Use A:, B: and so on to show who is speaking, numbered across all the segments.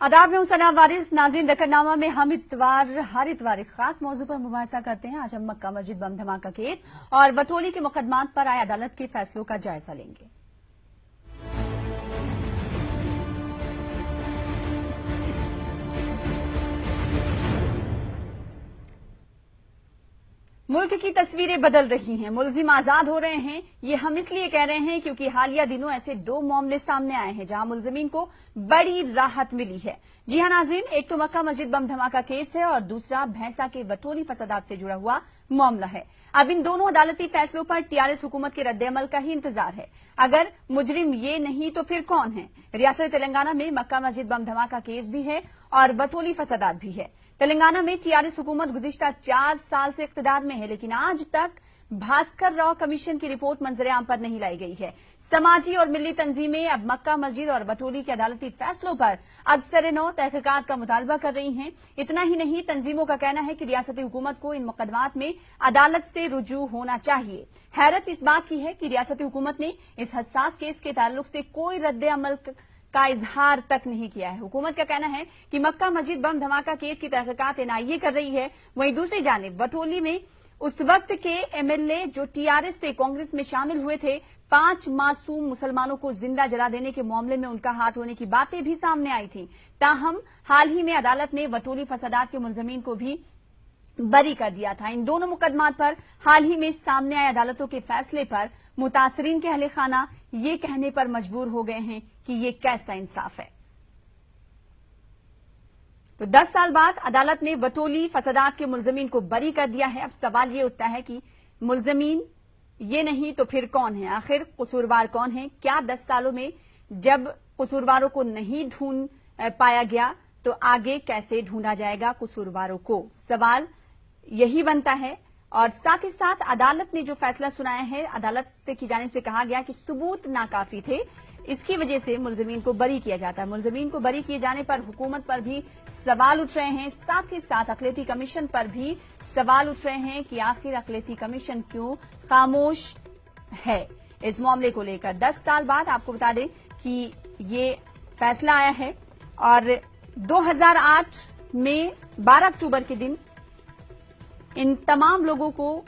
A: आदाब में हूं सना वारिस। नाज़रीन, दक्करनामा में हम हर इतवार एक खास मौजू पर मुबाहिसा करते हैं। आज हम मक्का मस्जिद बम धमाका केस और वटोली के मुकदमात पर आए अदालत के फैसलों का जायजा लेंगे। मुल्क की तस्वीरें बदल रही हैं, मुलजिम आजाद हो रहे हैं। ये हम इसलिए कह रहे हैं क्योंकि हालिया दिनों ऐसे दो मामले सामने आए हैं जहां मुलजिमीन को बड़ी राहत मिली है। जी हां नाज़रीन, एक तो मक्का मस्जिद बम धमाका केस है और दूसरा भैंसा के वटोली फसादात से जुड़ा हुआ मामला है। अब इन दोनों अदालती फैसलों पर टीआरएस हुकूमत के रद्द-ए-अमल का ही इंतजार है। अगर मुजरिम ये नहीं तो फिर कौन है? रियासत तेलंगाना में मक्का मस्जिद बम धमाका केस भी है और वटोली फसादात भी है। तेलंगाना में टीआरएस हुकूमत गुज़िश्ता 4 साल से इख्तिदार में है, लेकिन आज तक भास्कर राव कमीशन की रिपोर्ट मंजर-ए-आम पर नहीं लाई गई है। समाजी और मिली तंजीमें अब मक्का मस्जिद और वटोली के अदालती फैसलों पर अज़सर-ए-नौ तहक़ीक़ात का मुतालबा कर रही हैं। इतना ही नहीं, तंजीमों का कहना है कि रियासती हुकूमत को इन मुकदमात में अदालत से रुजू होना चाहिए। हैरत इस बात की है कि रियासती हुकूमत ने इस हसास केस के ताल्लुक से कोई रद्द-ए-अमल का इजहार तक नहीं किया है। हुकूमत का कहना है कि मक्का मस्जिद बम धमाका केस की तहक़ीक़ात एनआईए कर रही है। वहीं दूसरी जानिब वटोली में उस वक्त के एमएलए जो टीआरएस से कांग्रेस में शामिल हुए थे, 5 मासूम मुसलमानों को जिंदा जला देने के मामले में उनका हाथ होने की बातें भी सामने आई थी। ताहम हाल ही में अदालत ने वटोली फसादात के मुलजमीन को भी बरी कर दिया था। इन दोनों मुकदमात पर हाल ही में सामने आए अदालतों के फैसले पर मुतासरीन के अहले खाना ये कहने पर मजबूर हो गए हैं कि ये कैसा इंसाफ है। तो 10 साल बाद अदालत ने वटोली फसादात के मुलजमीन को बरी कर दिया है। अब सवाल ये उठता है कि मुलजमीन ये नहीं तो फिर कौन है? आखिर कसूरवार कौन है? क्या 10 सालों में जब कसूरवारों को नहीं ढूंढ पाया गया तो आगे कैसे ढूंढा जाएगा कसूरवारों को? सवाल यही बनता है। और साथ ही साथ अदालत ने जो फैसला सुनाया है, अदालत की जानिब से कहा गया कि सबूत नाकाफी थे, इसकी वजह से मुलजमीन को बरी किया जाता है। मुलजमीन को बरी किए जाने पर हुकूमत पर भी सवाल उठ रहे हैं। साथ ही साथ अक़लियती कमीशन पर भी सवाल उठ रहे हैं कि आखिर अक़लियती कमीशन क्यों खामोश है इस मामले को लेकर। 10 साल बाद आपको बता दें कि ये फैसला आया है और 2008 में 12 अक्टूबर के दिन इन तमाम लोगों को,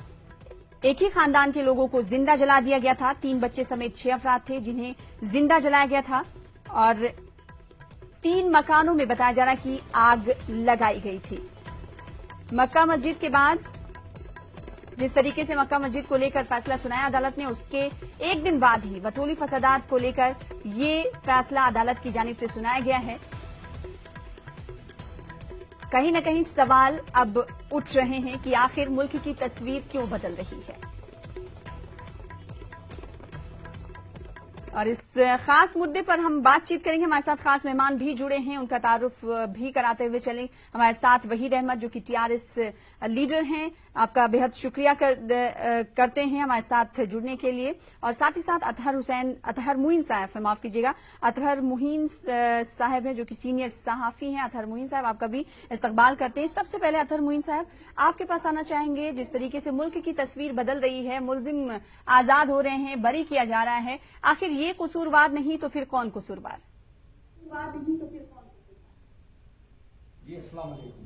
A: एक ही खानदान के लोगों को जिंदा जला दिया गया था। 3 बच्चे समेत 6 अफराद थे जिन्हें जिंदा जलाया गया था और 3 मकानों में बताया जा रहा कि आग लगाई गई थी। मक्का मस्जिद के बाद जिस तरीके से मक्का मस्जिद को लेकर फैसला सुनाया अदालत ने, उसके एक दिन बाद ही वटोली फसादात को लेकर ये फैसला अदालत की जानिब से सुनाया गया है। कहीं न कहीं सवाल अब उठ रहे हैं कि आखिर मुल्क की तस्वीर क्यों बदल रही है। और इस खास मुद्दे पर हम बातचीत करेंगे। हमारे साथ खास मेहमान भी जुड़े हैं, उनका तारुफ भी कराते हुए चलें। हमारे साथ वहीद अहमद जो कि टीआरएस लीडर हैं, आपका बेहद शुक्रिया करते हैं हमारे साथ जुड़ने के लिए। और साथ ही साथ अतहर मुइन साहब, माफ कीजिएगा, अतहर मुइन साहब हैं जो कि सीनियर सहाफी हैं। अतहर मुइन साहब, आपका भी इस्तकबाल करते हैं। सबसे पहले अतहर मुइन साहब, आपके पास आना चाहेंगे। जिस तरीके से मुल्क की तस्वीर बदल रही है, मुलजिम आजाद हो रहे हैं, बरी किया जा रहा है, आखिर ये कसूरवार नहीं तो फिर कौन कसूरवार?
B: जी अस्सलाम वालेकुम।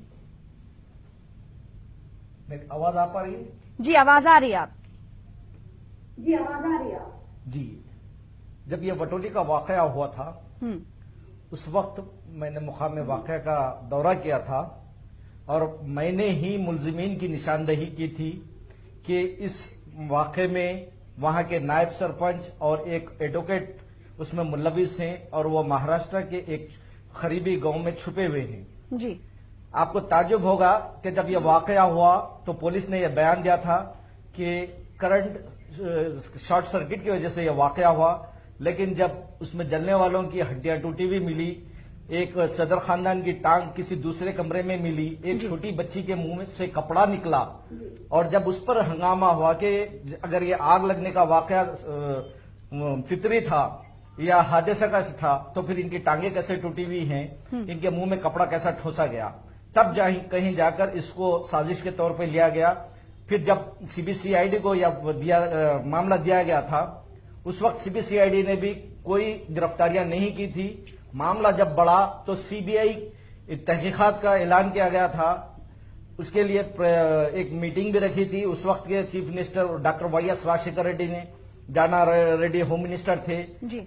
B: आवाज आ पा रही है?
A: जी आवाज आ रही है। आप
B: जी आवाज आ रही है? जी, जब ये वटोली का वाकया हुआ था उस वक्त मैंने मुकाम वाकया का दौरा किया था और मैंने ही मुलजिमीन की निशानदही की थी कि इस वाकये में वहां के नायब सरपंच और एक एडवोकेट उसमें मुलविस हैं और वो महाराष्ट्र के एक करीबी गांव में छुपे हुए हैं।
A: जी, आपको
B: ताज्जुब होगा कि जब यह वाकया हुआ तो पुलिस ने यह बयान दिया था कि करंट शॉर्ट सर्किट की वजह से यह वाकया हुआ, लेकिन जब उसमें जलने वालों की हड्डियां टूटी हुई मिली, एक सदर खानदान की टांग किसी दूसरे कमरे में मिली, एक छोटी बच्ची के मुंह से कपड़ा निकला और जब उस पर हंगामा हुआ कि अगर ये आग लगने का वाकया फितरी था या हादसा कैसे था तो फिर इनकी टांगे कैसे टूटी हुई हैं, इनके मुंह में कपड़ा कैसा ठोसा गया, तब कहीं जाकर इसको साजिश के तौर पर लिया गया। फिर जब सीबीसीआईडी को मामला दिया गया था उस वक्त सीबीसीआईडी ने भी कोई गिरफ्तारियां नहीं की थी معاملہ جب بڑھا تو سی بی آئی تحقیقات کا اعلان کیا گیا تھا. اس کے لیے ایک میٹنگ بھی رکھی تھی. اس وقت کے chief minister doctor Y S Rajasekhara Reddy نے، جانا ریڈی ہوم منسٹر تھے.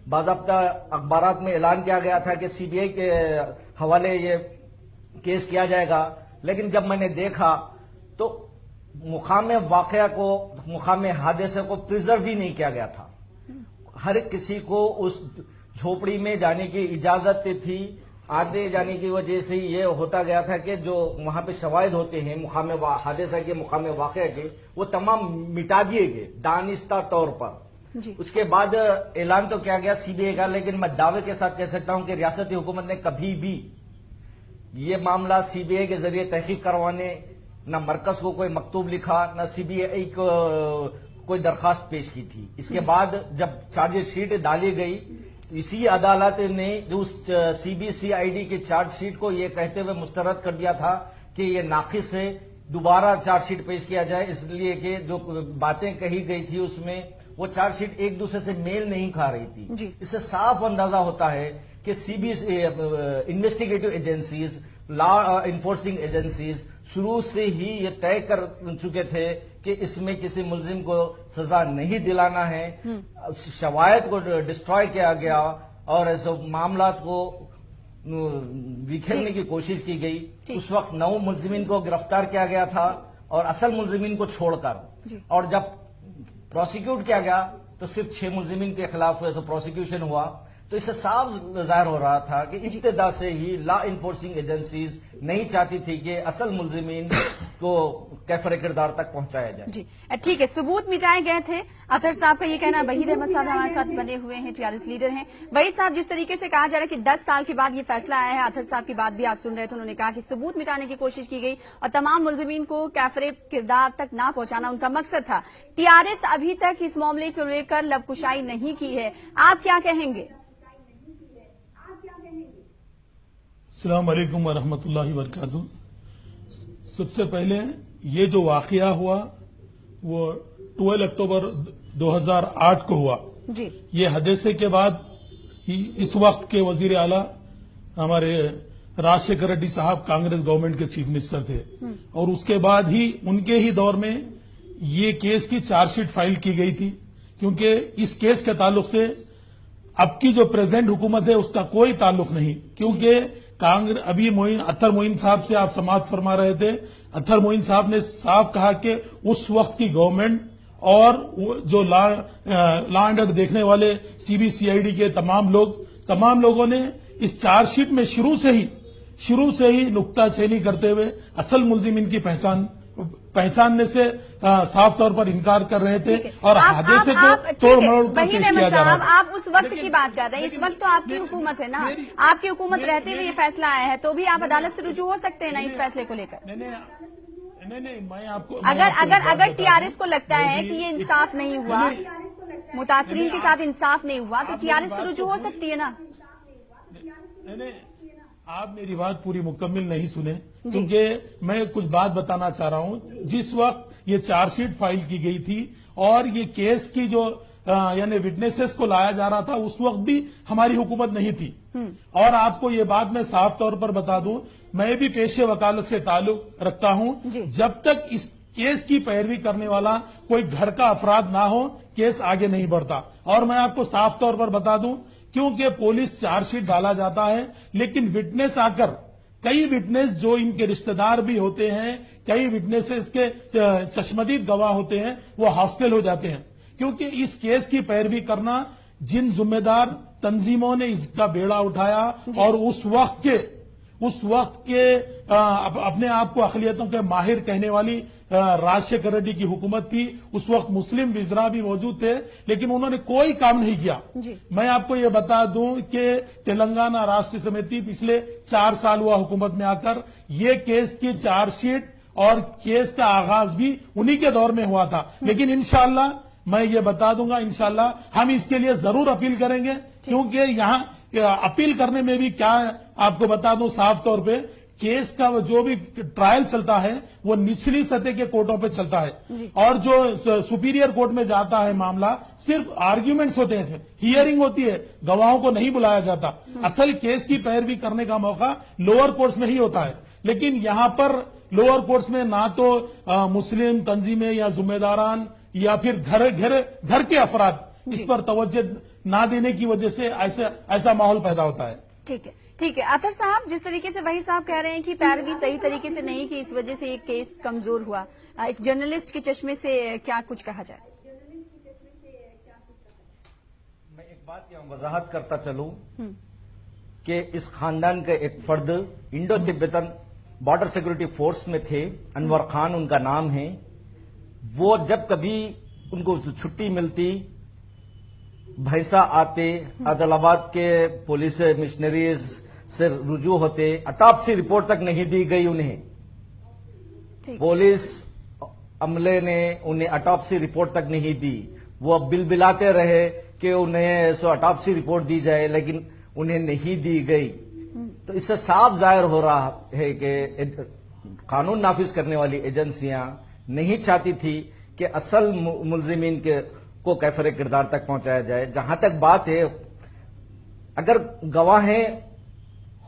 B: باضابطہ اخبارات میں اعلان کیا گیا تھا کہ سی بی آئی کے حوالے یہ کیس کیا جائے گا. لیکن جب میں نے دیکھا تو مقام واقعہ کو، مقام حادثے کو پریزرو ہی نہیں کیا گیا تھا. ہر کسی کو اس جھوپڑی میں جانے کی اجازت تھی. آتے جانے کی وجہ سے یہ ہوتا گیا تھا کہ جو وہاں پہ شواہد ہوتے ہیں مقام حادثہ کے، مقام واقعہ کے، وہ تمام مٹا دیے گئے دانستہ طور پر. اس کے بعد اعلان تو کیا گیا سی بی آئی کا، لیکن میں دعوے کے ساتھ کہہ سکتا ہوں کہ ریاستی حکومت نے کبھی بھی یہ معاملہ سی بی آئی کے ذریعے تحقیق کروانے، نہ مرکز کو کوئی مکتوب لکھا، نہ سی بی آئی کو کوئی درخواست پیش کی تھی. اس کے بعد جب چارج شیٹ ڈالی گئی، اسی عدالت نے جو اس C B C I D کی چارج شیٹ کو یہ کہتے ہوئے مسترد کر دیا تھا کہ یہ ناقص ہے، دوبارہ چارج شیٹ پیش کیا جائے، اس لیے کہ جو باتیں کہی گئی تھی اس میں وہ چارج شیٹ ایک دوسرے سے میل نہیں کھا رہی تھی. اس سے صاف اندازہ ہوتا ہے کہ C B investigative agencies, law enforcing agencies شروع سے ہی یہ طے کر چکے تھے کہ اس میں کسی ملزم کو سزا نہیں دلانا ہے. شواہد کو ڈسٹروائے کیا گیا اور ایسے معاملات کو بکھیرنے کی کوشش کی گئی. اس وقت 9 ملزمین کو گرفتار کیا گیا تھا اور اصل ملزمین کو چھوڑ کر، اور جب پروسیکیوٹ کیا گیا تو صرف 6 ملزمین کے خلاف پروسیکیوشن ہوا. تو اس سے صاف ظاہر ہو رہا تھا کہ ابتدا سے ہی لا انفورسنگ ایجنسیز نہیں چاہتی تھی کہ اصل ملزمین کو کیفر کردار تک پہنچایا جائے.
A: ٹھیک ہے، ثبوت مٹائے گئے تھے. اطہر صاحب کا یہ کہنا. وحید احمد صاحب ہمارے ساتھ بنے ہوئے ہیں، ٹی آر ایس لیڈر ہیں. وحید صاحب، جس طریقے سے کہا جا رہا ہے کہ 10 سال کے بعد یہ فیصلہ آیا ہے، اطہر صاحب کی بات بھی آپ سن رہے تھے، انہوں نے کہا کہ ثبوت مٹانے کی کوشش کی گئی اور تمام ملزمین کو کیفر کردار تک نہ پہنچانا ان کا مقصد تھا. ٹی آر ایس ابھی تک اس معاملے کو لے کر لب کشائی نہیں کی ہے، آپ کیا کہیں گے؟
C: السلام علیکم ورحمۃ اللہ وبرکاتہ. سب سے پہلے یہ جو واقعہ ہوا وہ 12 اکتوبر 2008 کو ہوا. یہ حادثے کے بعد اس وقت کے وزیر اعلیٰ ہمارے راجشیکھر ریڈی صاحب کانگریس گورنمنٹ کے چیف منسٹر تھے، اور اس کے بعد ہی ان کے ہی دور میں یہ کیس کی چارج شیٹ فائل کی گئی تھی. کیونکہ اس کیس کے تعلق سے اب کی جو پریزنٹ حکومت ہے اس کا کوئی تعلق نہیں. کیونکہ ابھی اطہر معین صاحب سے آپ سماعت فرما رہے تھے، اطہر معین صاحب نے صاف کہا کہ اس وقت کی گورنمنٹ اور جو لا اینڈ آرڈر دیکھنے والے سی بی سی آئی ڈی کے تمام لوگوں نے اس چارج شیٹ میں شروع سے ہی نکتہ چینی کرتے ہوئے اصل ملزمین کی پہچاننے سے صاف طور پر انکار کر رہے تھے اور حادثے کو توڑ مروڑ کر پیش کیا جا رہا تھا.
A: آپ اس وقت کی بات کر رہے ہیں، اس وقت تو آپ کی حکومت ہے نا، آپ کی حکومت رہتے ہوئے یہ فیصلہ آیا ہے تو بھی آپ عدالت سے رجوع ہو سکتے ہیں نا اس فیصلے کو لے کر. اگر ٹی آر ایس کو لگتا ہے کہ یہ انصاف نہیں ہوا، متاثرین کے ساتھ انصاف نہیں ہوا، تو ٹی آر ایس کو رجوع ہو سکتی ہے نا.
C: آپ میری بات پوری مکمل نہیں سنے، کیونکہ میں کچھ بات بتانا چاہ رہا ہوں. جس وقت یہ چارج شیٹ فائل کی گئی تھی اور یہ کیس کی جو یعنی وٹنسز کو لایا جا رہا تھا، اس وقت بھی ہماری حکومت نہیں تھی. اور آپ کو یہ بات میں صاف طور پر بتا دوں، میں بھی پیشے وکالت سے تعلق رکھتا ہوں. جب تک اس کیس کی پیروی کرنے والا کوئی گھر کا افراد نہ ہو، کیس آگے نہیں بڑھتا. اور میں آپ کو صاف طور پر بتا دوں، کیونکہ پولیس چارج شیٹ ڈالا جاتا ہے، لیکن وٹنس آ کر کئی وٹنس جو ان کے رشتہ دار بھی ہوتے ہیں، کئی وٹنس اس کے چشمدید گواہ ہوتے ہیں، وہ ہاسٹل ہو جاتے ہیں. کیونکہ اس کیس کی پیروی کرنا جن ذمہ دار تنظیموں نے اس کا بیڑا اٹھایا اور اس وقت کے اپنے آپ کو اقلیتوں کے ماہر کہنے والی راجشیکھر ریڈی کی حکومت تھی. اس وقت مسلم وزراء بھی موجود تھے، لیکن انہوں نے کوئی کام نہیں کیا. میں آپ کو یہ بتا دوں کہ تلنگانہ راشٹر سمیتی پچھلے 4 سال ہوا حکومت میں آ کر، یہ کیس کی چارج شیٹ اور کیس کا آغاز بھی انہی کے دور میں ہوا تھا. لیکن انشاءاللہ میں یہ بتا دوں گا، انشاءاللہ ہم اس کے لیے ضرور اپیل کریں گے. کیونکہ یہاں اپیل کرنے میں بھی کیا آپ کو بتا دوں صاف طور پہ केस का जो भी ट्रायल चलता है वो निचली सतह के कोर्टों पे चलता है और जो सुपीरियर कोर्ट में जाता है मामला सिर्फ आर्ग्यूमेंट्स होते हैं, इसमें हियरिंग होती है, गवाहों को नहीं बुलाया जाता। असल केस की पैरवी करने का मौका लोअर कोर्ट्स में ही होता है, लेकिन यहां पर लोअर कोर्ट्स में ना तो मुस्लिम तंजीमें या जिम्मेदारान या फिर घर के अफराद इस पर तवज्जो ना देने की वजह से ऐसा माहौल पैदा होता है।
A: ठीक है, ठीक है। अतर साहब, जिस तरीके से वही साहब कह रहे हैं कि पैरवी सही तरीके से नहीं की, इस वजह से ये केस कमजोर हुआ, एक जर्नलिस्ट के चश्मे से क्या कुछ कहा जाए?
B: मैं एक बात यहाँ वजाहत करता चलूं कि इस खानदान के एक फर्द Indo Tibetan border security force में थे, अनवर खान उनका नाम है। वो जब कभी उनको छुट्टी मिलती, भैंसा आते, आदिलाबाद के पुलिस मिशनरीज से रुजू होते, ऑटोप्सी रिपोर्ट तक नहीं दी गई उन्हें। पुलिस अमले ने उन्हें ऑटोप्सी रिपोर्ट तक नहीं दी। वो बिलबिलाते रहे कि उन्हें ऑटोप्सी रिपोर्ट दी जाए, लेकिन उन्हें नहीं दी गई। तो इससे साफ जाहिर हो रहा है कि कानून नाफिज करने वाली एजेंसियां नहीं चाहती थी कि असल मुलजिमीन को कैफरे किरदार तक पहुंचाया जाए। जहां तक बात है, अगर गवाहें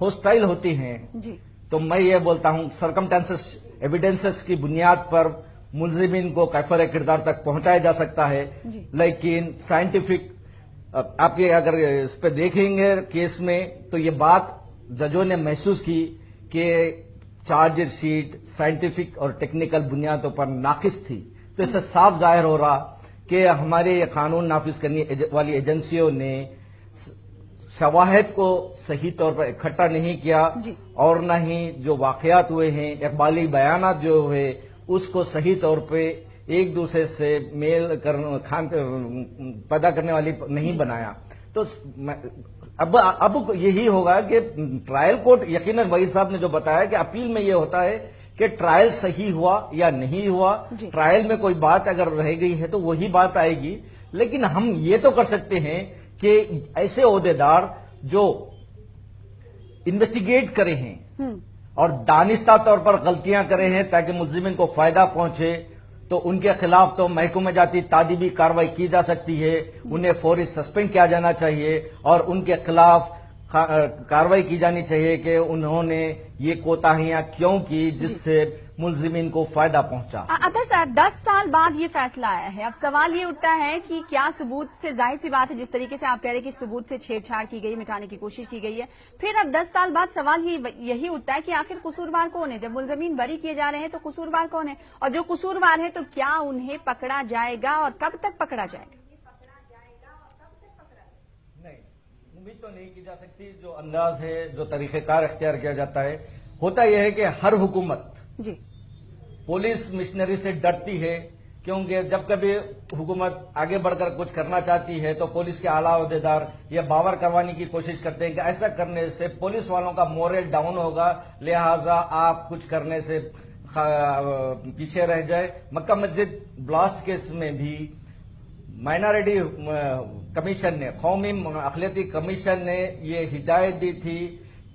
B: होस्टाइल होती हैं तो मैं ये बोलता हूं सर्कमस्टेंसेस एविडेंसेस की बुनियाद पर मुलजिमीन को कैफरे किरदार तक पहुंचाया जा सकता है, लेकिन साइंटिफिक आपके अगर इस पे देखेंगे केस में तो ये बात जजों ने महसूस की कि चार्ज शीट साइंटिफिक और टेक्निकल बुनियादों पर नाकिस थी। तो इससे साफ जाहिर हो रहा कि हमारे कानून नाफिज करने वाली एजेंसियों ने शवाहिद को सही तौर पर इकट्ठा नहीं किया और न ही जो वाकयात हुए हैं, इकबाली बयानात जो हुए, उसको सही तौर पे एक दूसरे से मेल पैदा करने वाली नहीं बनाया। तो अब यही होगा कि ट्रायल कोर्ट, यकीनन वहीद साहब ने जो बताया कि अपील में ये होता है कि ट्रायल सही हुआ या नहीं हुआ। ट्रायल में कोई बात अगर रह गई है तो वही बात आएगी, लेकिन हम ये तो कर सकते हैं कि ऐसे ओहदेदार जो इन्वेस्टिगेट करे हैं और दानिस्ता तौर पर गलतियां करे हैं ताकि मुलजिमिन को फायदा पहुंचे, तो उनके खिलाफ तो महकमे जाती तादीबी कार्रवाई की जा सकती है। उन्हें फौरी सस्पेंड किया जाना चाहिए और उनके खिलाफ कार्रवाई की जानी चाहिए कि उन्होंने ये कोताहियां क्यों की जिससे मुलजिमीन को फायदा पहुंचा।
A: अतर साहब, 10 साल बाद ये फैसला आया है। अब सवाल ये उठता है कि क्या सबूत से, जाहिर सी बात है जिस तरीके से आप कह रहे हैं कि सबूत से छेड़छाड़ की गई, मिटाने की कोशिश की गई है, फिर अब 10 साल बाद सवाल यही उठता है कि आखिर कसूरवार कौन है? जब मुलजिमीन बरी किए जा रहे हैं तो कसूरवार कौन है, और जो कसूरवार है तो क्या उन्हें पकड़ा जाएगा और कब तक पकड़ा जाएगा?
B: उम्मीद तो नहीं की जा सकती। जो अंदाज है, जो तरीकेकार इख्तियार किया जाता है, होता यह है कि हर हुकूमत पुलिस मिशनरी से डरती है, क्योंकि जब कभी हुकूमत आगे बढ़कर कुछ करना चाहती है तो पुलिस के आला ओहदेदार ये बावर करवाने की कोशिश करते हैं कि ऐसा करने से पुलिस वालों का मोरल डाउन होगा, लिहाजा आप कुछ करने से पीछे रह जाए। मक्का मस्जिद ब्लास्ट केस में भी माइनॉरिटी कमीशन ने, कौमी अखिलती कमीशन ने ये हिदायत दी थी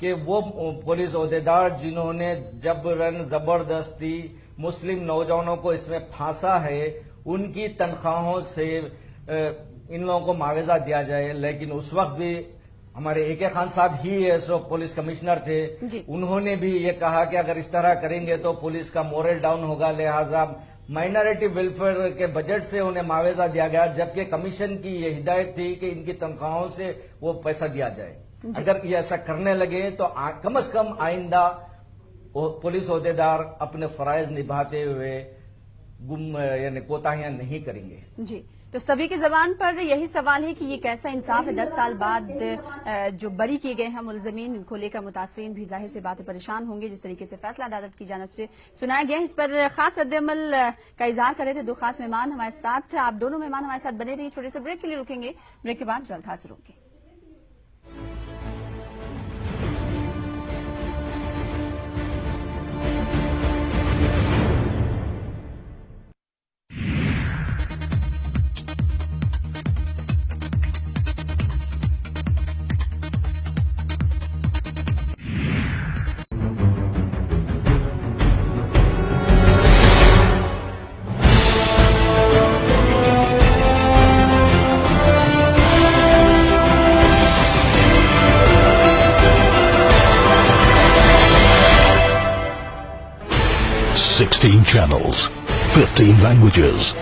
B: कि वो पुलिस ओहदेदार जिन्होंने जबरन जबरदस्ती मुस्लिम नौजवानों को इसमें फांसा है, उनकी तनख्वाहों से इन लोगों को मुआवजा दिया जाए। लेकिन उस वक्त भी हमारे ए के खान साहब ही सो पुलिस कमिश्नर थे, उन्होंने भी ये कहा कि अगर इस तरह करेंगे तो पुलिस का मोरल डाउन होगा, लिहाजा माइनॉरिटी वेलफेयर के बजट से उन्हें मुआवजा दिया गया, जबकि कमीशन की ये हिदायत थी कि इनकी तनख्वाहों से वो पैसा दिया जाए। अगर ये ऐसा करने लगे तो कम से कम आइंदा पुलिस ओहदेदार अपने फराइज निभाते हुए यानी कोताहियां नहीं करेंगे।
A: जी, तो सभी की जबान पर यही सवाल है कि ये कैसा इंसाफ है। 10 साल बाद जो बरी किए गए हैं मुलजिमीन, इनको लेकर मुतासरीन भी जाहिर सी बात परेशान होंगे जिस तरीके से फैसला अदालत की जानिब से सुनाया गया। इस पर खास रद्द-ए-अमल का इजहार कर रहे थे 2 खास मेहमान हमारे साथ। आप दोनों मेहमान हमारे साथ बने रहिए, छोटे से ब्रेक के लिए रुकेंगे, ब्रेक के बाद जल्द हाजिर होंगे।
D: 16 channels, 15 languages,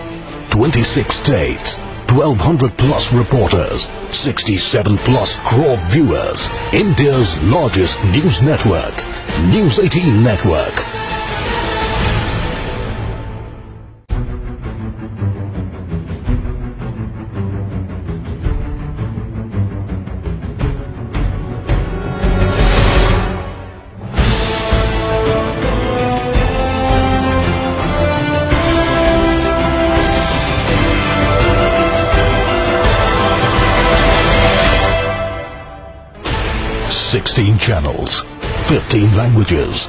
D: 26 states, 1200 plus reporters, 67 plus crore viewers. India's largest news network, News 18 Network. Channels, 15 languages,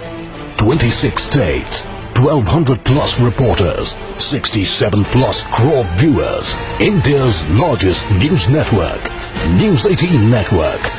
D: 26 states, 1200 plus reporters, 67 plus crore viewers. India's largest news network, News 18 Network.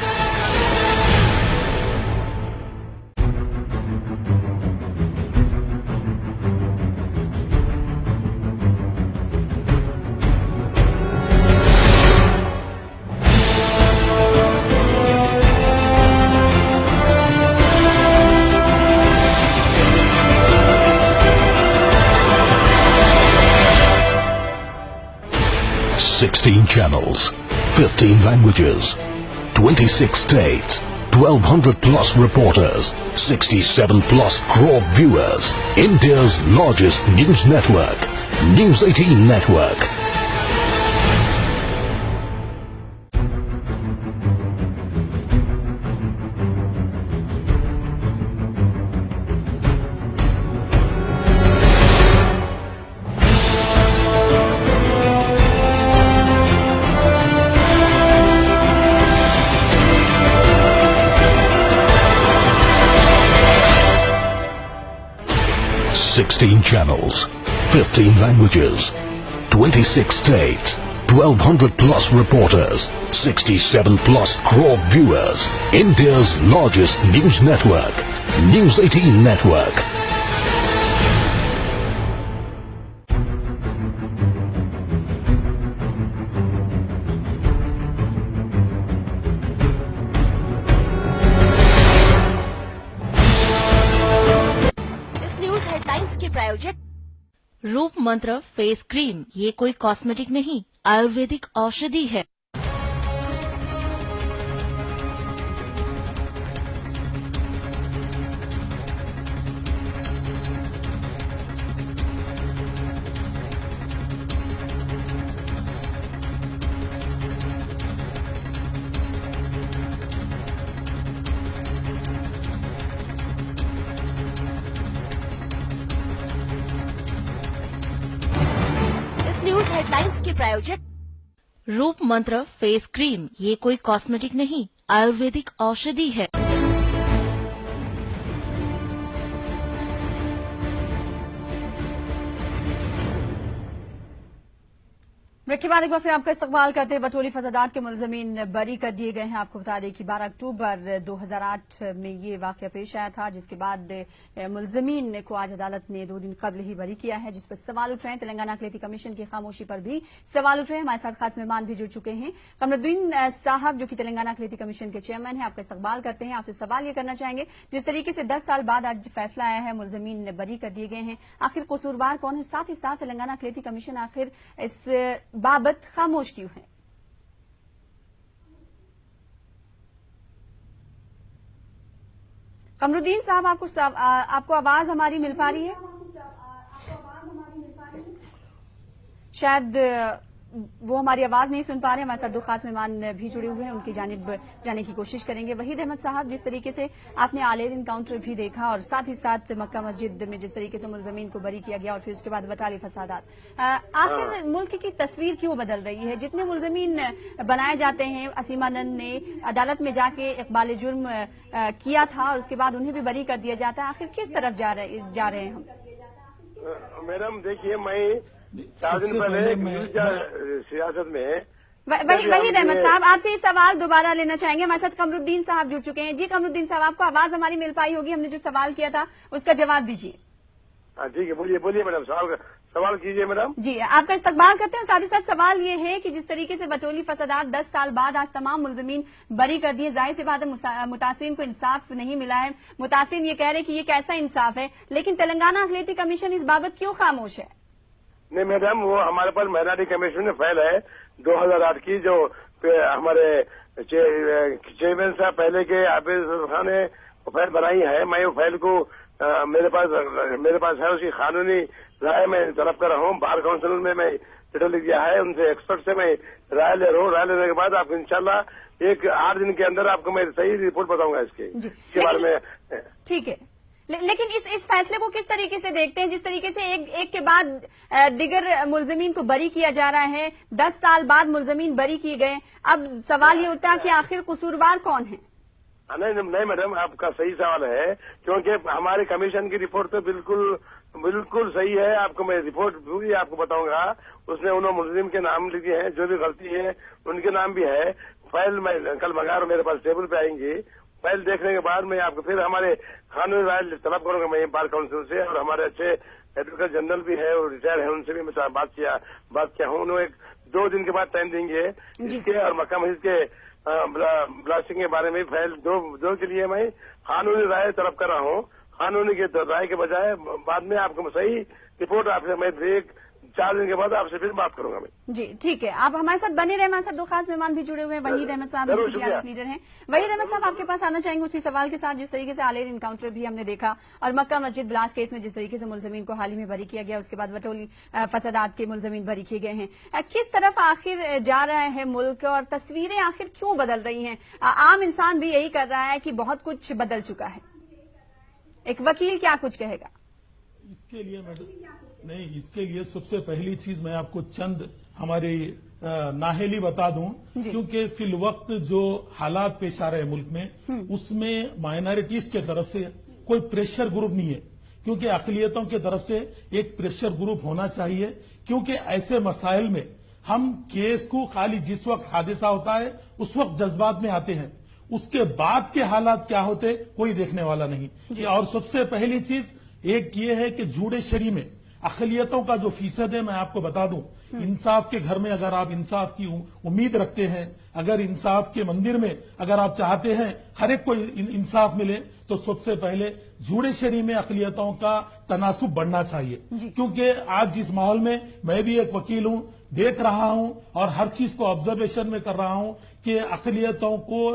D: Channels, 15 languages, 26 states, 1200 plus reporters, 67 plus crore viewers. India's largest news network, News 18 Network. Channels, 15 languages, 26 states, 1200 plus reporters, 67 plus crore viewers. India's largest news network, News 18 Network.
E: रूप मंत्र face cream, ये कोई cosmetic नहीं, आयुर्वेदिक औषधि है।
F: News headlines के प्रायोजक
E: रूप मंत्र फेस क्रीम, ये कोई कॉस्मेटिक नहीं, आयुर्वेदिक औषधि है।
A: ब्रेक के बाद एक बार फिर आपका इस्तकबाल करते हुए बटोली फसादात के मुलजमीन बरी कर दिए गए हैं। आपको बता दें कि 12 अक्टूबर 2008 में ये वाकया पेश आया था, जिसके बाद मुलजमीन को आज अदालत ने 2 दिन कबल ही बरी किया है, जिस पर सवाल उठ रहे हैं। तेलंगाना अकलियती कमीशन की खामोशी पर भी सवाल उठ रहे हैं। हमारे साथ खास मेहमान भी जुड़ चुके हैं। कमरुद्दीन साहब, जो कि तेलंगाना अकलियती कमीशन के चेयरमैन हैं, आपका इस्तकबाल करते हैं। आपसे सवाल ये करना चाहेंगे, जिस तरीके से 10 साल बाद आज फैसला आया है, मुलजमीन बरी कर दिए गए हैं, आखिर कसूरवार कौन है? साथ ही साथ तेलंगाना अकलियती कमीशन आखिर इस बाबत खामोश क्यों है? कमरुद्दीन साहब, आपको आवाज हमारी मिल पा रही है? शायद वो हमारी आवाज नहीं सुन पा रहे। हमारे साथ 2 खास मेहमान भी जुड़े हुए हैं, उनकी जानिब जाने की कोशिश करेंगे। वहीद अहमद साहब, जिस तरीके से आपने आलेर इनकाउंटर भी देखा और साथ ही साथ मक्का मस्जिद में जिस तरीके से मुलजमीन को बरी किया गया और फिर उसके बाद बटाली फसादात, आखिर मुल्क की तस्वीर क्यों बदल रही है? जितने मुलजमीन बनाए जाते हैं, असीमानंद ने अदालत में जाके इकबाल जुर्म किया था और उसके बाद उन्हें भी बरी कर दिया जाता है, आखिर किस तरफ जा रहे हैं हम?
G: मैडम देखिए, मैं 4 दिन पहले सियासत में
A: वहीद अहमद साहब, आपसे ये सवाल दोबारा लेना चाहेंगे। हमारे साथ कमरुद्दीन साहब जुड़ चुके हैं। जी कमरुद्दीन साहब, आपको आवाज हमारी मिल पाई होगी, हमने जो सवाल किया था उसका जवाब दीजिए।
G: हाँ ठीक है, बोलिए मैडम, सवाल कीजिए मैडम।
A: जी, आपका इस्तकबाल करते हैं। साथ ही साथ सवाल ये है कि जिस तरीके से बटोली फसादात 10 साल बाद आज तमाम मुलजमीन बरी कर दिए, जाहिर सी बात है मुतासिरीन को इंसाफ नहीं मिला है। मुतासिरीन ये कह रहे हैं कि ये कैसा इंसाफ है, लेकिन तेलंगाना अक़लियती कमीशन इस बाबत क्यों खामोश है?
G: नहीं मैडम, वो हमारे पास माइनॉरिटी कमीशन में फाइल है 2008 की, जो हमारे चेयरमैन साहब पहले के आबिद खान ने फाइल बनाई है। मैं वो फाइल को मेरे पास है, उसकी कानूनी राय में तलब कर रहा हूँ। बार काउंसिल में मैं लेटर लिख दिया है, उनसे एक्सपर्ट से मैं राय ले रहा हूँ। राय लेने के बाद आपको इंशाल्लाह 8 दिन के अंदर आपको मैं सही रिपोर्ट बताऊंगा इसके बारे में।
A: ठीक है, लेकिन इस फैसले को किस तरीके से देखते हैं, जिस तरीके से एक के बाद दिगर मुलजमीन को बरी किया जा रहा है, 10 साल बाद मुलजमीन बरी किए गए। अब सवाल ये उठता है कि आखिर कसूरवार कौन है?
G: नहीं मैडम, आपका सही सवाल है, क्योंकि हमारे कमीशन की रिपोर्ट तो बिल्कुल सही है। आपको मैं रिपोर्ट पूरी आपको बताऊंगा। उसमें उन्होंने मुलजिम के नाम लिखे हैं, जो भी गलती है उनके नाम भी है। फाइल मैं कल मंगा रहा हूं, मेरे पास टेबल पे आएंगी। फाइल देखने के बाद मैं आपको फिर हमारे कानूनी राय तलब करूंगा मैं बार काउंसिल से, और हमारे अच्छे एडवोकेट जनरल भी है और रिटायर है, उनसे भी मैं बात किया हूँ। उन्होंने 2 दिन के बाद टाइम देंगे इसके, और मक्का मस्जिद के ब्लास्टिंग के बारे में फाइल दो के लिए मैं कानूनी राय तलब कर रहा हूँ। कानूनी के राय के बजाय बाद में आपको सही रिपोर्ट आपसे मैं 4 दिन के बाद आपसे फिर बात करूंगा मैं।
A: जी ठीक है, आप हमारे साथ बने रहे। हमारे साथ 2 खास मेहमान भी जुड़े हुए हैं। वहीद अहमद साहब लीडर हैं। वहीद अहमद साहब, आपके पास आना चाहेंगे उसी सवाल के साथ। जिस तरीके से आलेर इनकाउंटर भी हमने देखा, और मक्का मस्जिद ब्लास्ट केस में जिस तरीके से मुलजमीन को हाल ही में बरी किया गया, उसके बाद बटोली फसादात के मुलजमीन बरी किए गए हैं, किस तरफ आखिर जा रहा है मुल्क, और तस्वीरें आखिर क्यों बदल रही हैं? आम इंसान भी यही कर रहा है कि बहुत कुछ बदल चुका है। एक वकील क्या कुछ कहेगा
C: इसके लिए? इसके लिए सबसे पहली चीज मैं आपको चंद हमारी नाहेली बता दूं, क्योंकि फिल वक्त जो हालात पेश आ रहे हैं मुल्क में, उसमें माइनॉरिटीज के तरफ से कोई प्रेशर ग्रुप नहीं है, क्योंकि अक़लियतों की तरफ से एक प्रेशर ग्रुप होना चाहिए। क्योंकि ऐसे मसाइल में हम केस को खाली जिस वक्त हादसा होता है उस वक्त जज्बात में आते हैं, उसके बाद के हालात क्या होते कोई देखने वाला नहीं। और सबसे पहली चीज एक ये है कि जुडिशरी में अक़लियतों का जो फीसद है, मैं आपको बता दूं, इंसाफ के घर में अगर आप इंसाफ की उम्मीद रखते हैं, अगर इंसाफ के मंदिर में अगर आप चाहते हैं हर एक को इंसाफ मिले, तो सबसे पहले जुडिशरी में अक़लियतों का तनासुब बढ़ना चाहिए। क्योंकि आज जिस माहौल में मैं भी एक वकील हूं, देख रहा हूं और हर चीज को ऑब्जर्वेशन में कर रहा हूं कि अक़लियतों को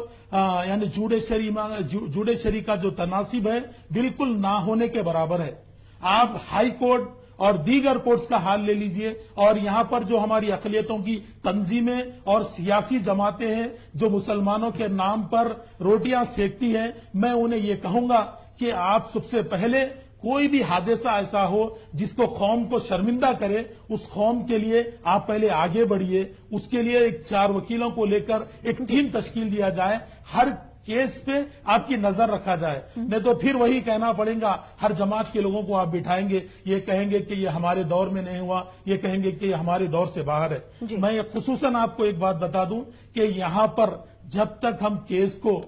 C: यानी जुडिशरी का जो तनासिब है बिल्कुल ना होने के बराबर है। आप हाई कोर्ट और दीगर कोर्ट्स का हाल ले लीजिए, और यहां पर जो हमारी अक़लियतों की तंजीमें और सियासी जमातें हैं जो मुसलमानों के नाम पर रोटियां सेकती हैं, मैं उन्हें ये कहूंगा कि आप सबसे पहले कोई भी हादसा ऐसा हो जिसको कौम को शर्मिंदा करे, उस कौम के लिए आप पहले आगे बढ़िए। उसके लिए एक 4 वकीलों को लेकर एक टीम तश्कील दिया जाए, हर केस पे आपकी नजर रखा जाए। नहीं तो फिर वही कहना पड़ेगा, हर जमात के लोगों को आप बिठाएंगे, ये कहेंगे कि ये हमारे दौर में नहीं हुआ, ये कहेंगे कि ये हमारे दौर से बाहर है। मैं खुसूसन आपको एक बात बता दूं कि यहां पर जब तक हम केस को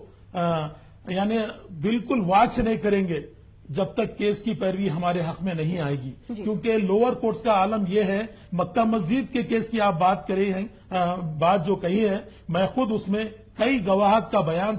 C: यानी बिल्कुल वॉच नहीं करेंगे, जब तक केस की पैरवी हमारे हक में नहीं आएगी। क्योंकि लोअर कोर्ट्स का आलम यह है, मक्का मस्जिद के केस की आप बात करी है, बात जो कही है, मैं खुद उसमें कई गवाह का बयान